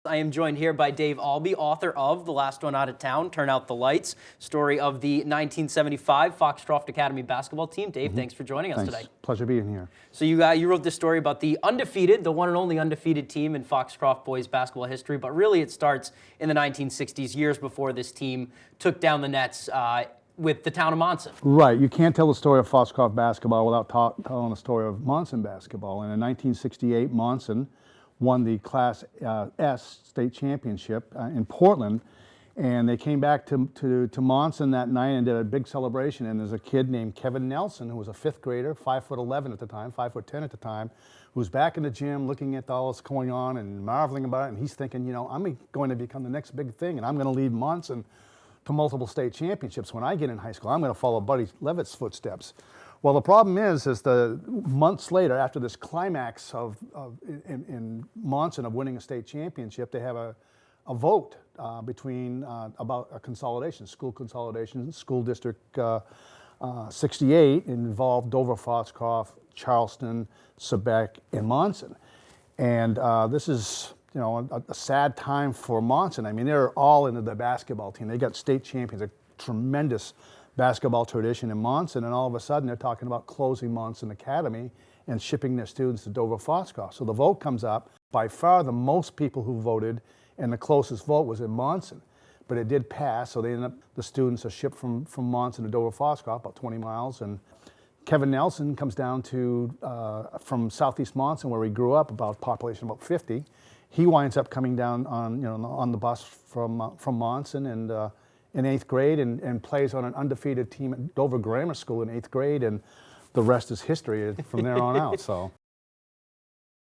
I am joined here by Dave Albee, author of The Last One Out of Town, Turn Out the Lights, story of the 1975 Foxcroft Academy basketball team. Dave, thanks for joining us today. Pleasure being here. So you wrote this story about the undefeated, the one and only undefeated team in Foxcroft boys basketball history, but really it starts in the 1960s, years before this team took down the Nets with the town of Monson. Right. You can't tell the story of Foxcroft basketball without telling the story of Monson basketball. And in 1968, Monson won the Class S state championship in Portland, and they came back to Monson that night and did a big celebration. And there's a kid named Kevin Nelson, who was a fifth grader, 5'11" at the time, 5'10" at the time, who's back in the gym looking at all this going on and marveling about it. And he's thinking, you know, I'm going to become the next big thing, and I'm going to lead Monson to multiple state championships. When I get in high school, I'm going to follow Buddy Levitt's footsteps. Well, the problem is the months later, after this climax in Monson of winning a state championship, they have a vote between about a consolidation, school district 68 involved Dover, Foxcroft, Charleston, Sebec, and Monson. And this is, you know, a sad time for Monson. I mean, they're all into the basketball team. They got state champions, a tremendous basketball tradition in Monson, and all of a sudden they're talking about closing Monson Academy and shipping their students to Dover, Foxcroft. So the vote comes up. By far the most people who voted, and the closest vote was in Monson. But it did pass, so they ended up, the students are shipped from Monson to Dover, Foxcroft, about 20 miles. And Kevin Nelson comes down to from southeast Monson, where he grew up, about population about 50. He winds up coming down on the bus from Monson and in 8th grade and plays on an undefeated team at Dover Grammar School in 8th grade, and the rest is history from there on out. So